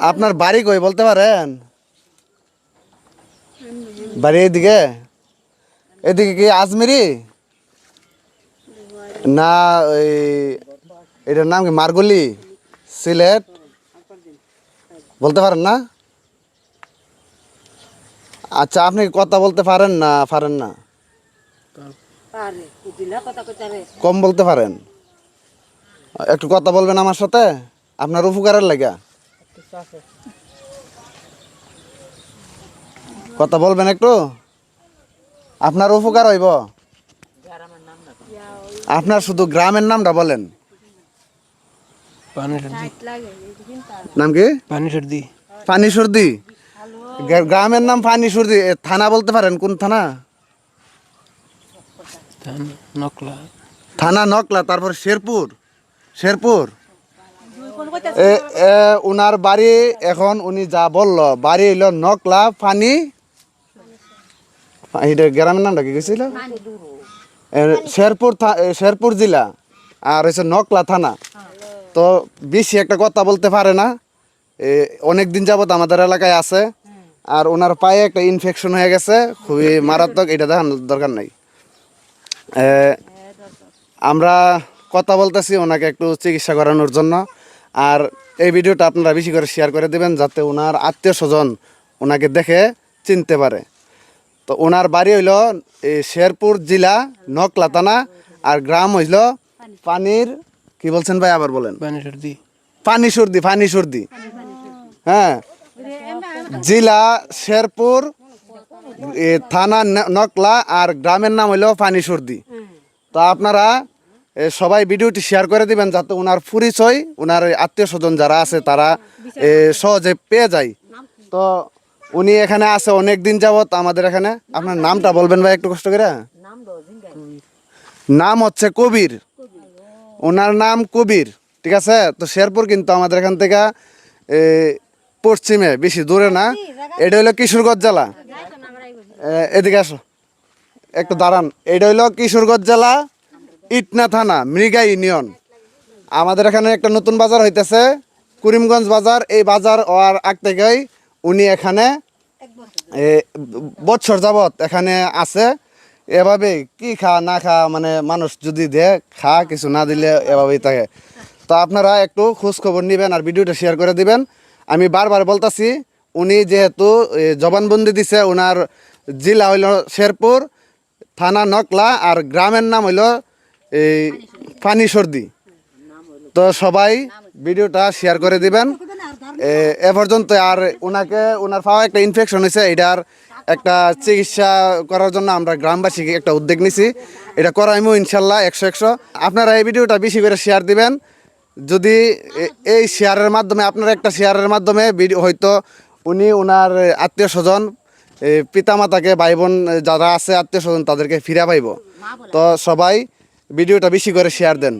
আপনার বাড়ি কই বলতে পারেন? বাড়ি এদিকে? এদিকে কি আজমিরি না? ওই এটার নাম কি মার্গলি, সিলেট? বলতে পারেন না? আচ্ছা, আপনি কি কথা বলতে পারেন না পারেন না? কম বলতে পারেন? একটু কথা বলবেন আমার সাথে, আপনার উপকারের লাগা। কথা বলবেন একটু, আপনার উপকার হইব। আপনার শুধু গ্রামের নামটা বলেন। নাম কি? পানি সর্দি। গ্রামের নাম পানি সর্দি। থানা বলতে পারেন কোন থানা? থানা নকলা, তারপর শেরপুর। শেরপুর উনার বাড়ি, এখন উনি যা বলল বাড়ি হইল নকলা পানি। এটা গ্রামের নামটা কি গেছিল? শেরপুর শেরপুর জেলা, আর হচ্ছে নকলা থানা। তো বেশি একটা কথা বলতে পারে না। অনেক দিন যাবত আমাদের এলাকায় আছে, আর ওনার পায়ে একটা ইনফেকশন হয়ে গেছে, খুবই মারাত্মক। এটা দেখানোর দরকার নাই। আমরা কথা বলতেছি ওনাকে একটু চিকিৎসা করানোর জন্য। আর এই ভিডিওটা আপনারা বেশি করে শেয়ার করে দেবেন, যাতে ওনার আত্মীয় স্বজন ওনাকে দেখে চিনতে পারে। তো ওনার বাড়ি হইল শেরপুর জেলা নকলা থানা, আর গ্রাম হইল পানির কি বলছেন ভাই, আবার বলেন। পানি সর্দি, পানি সর্দি। হ্যাঁ, জেলা শেরপুর, থানা নকলা, আর গ্রামের নাম হইল পানি সর্দি। তো আপনারা সবাই ভিডিওটি শেয়ার করে দিবেন, যাতে ওনার পরিচয়, ওনার আত্মীয় স্বজন যারা আছে তারা সহজে পেয়ে যায়। তো উনি এখানে আছে অনেক দিন যাবত আমাদের এখানে। আপনার নামটা বলবেন ভাই একটু কষ্ট করে। নাম হচ্ছে কবির, ওনার নাম কবির। ঠিক আছে? তো শেরপুর কিন্তু আমাদের এখান থেকে পশ্চিমে, বেশি দূরে না। এটা হইলো কিশোরগঞ্জ জেলা। এদিকে আসো, একটু দাঁড়ান। এটা হইলো কিশোরগঞ্জ জেলা, ইটনা থানা, মৃগা ইউনিয়ন। আমাদের এখানে একটা নতুন বাজার হইতেছে, করিমগঞ্জ বাজার। এই বাজার হওয়ার আগ থেকেই উনি এখানে বৎসর যাবত এখানে আছে। এভাবে কি খা না খা, মানে মানুষ যদি দে খা, কিছু না দিলে এভাবেই থাকে। তো আপনারা একটু খোঁজ খবর নেবেন আর ভিডিওটা শেয়ার করে দিবেন। আমি বারবার বলতাছি, উনি যেহেতু জবানবন্দি দিছে, ওনার জেলা হইল শেরপুর, থানা নকলা, আর গ্রামের নাম হইল এই পানি সর্দি। তো সবাই ভিডিওটা শেয়ার করে দিবেন এ পর্যন্ত। আর ওনাকে, ওনার পাওয়া একটা ইনফেকশন হয়েছে, এটার একটা চিকিৎসা করার জন্য আমরা গ্রামবাসীকে একটা উদ্যোগ নিছি। এটা করাইমু ইনশাল্লাহ 100-100। আপনারা এই ভিডিওটা বেশি করে শেয়ার দিবেন। যদি এই শেয়ারের মাধ্যমে, আপনার একটা শেয়ারের মাধ্যমে ভিডিও হয়তো উনি ওনার আত্মীয় স্বজন, পিতামাতাকে, ভাই বোন যারা আছে আত্মীয় স্বজন, তাদেরকে ফিরে পাইব। তো সবাই ভিডিওটা বেশি করে শেয়ার দেন।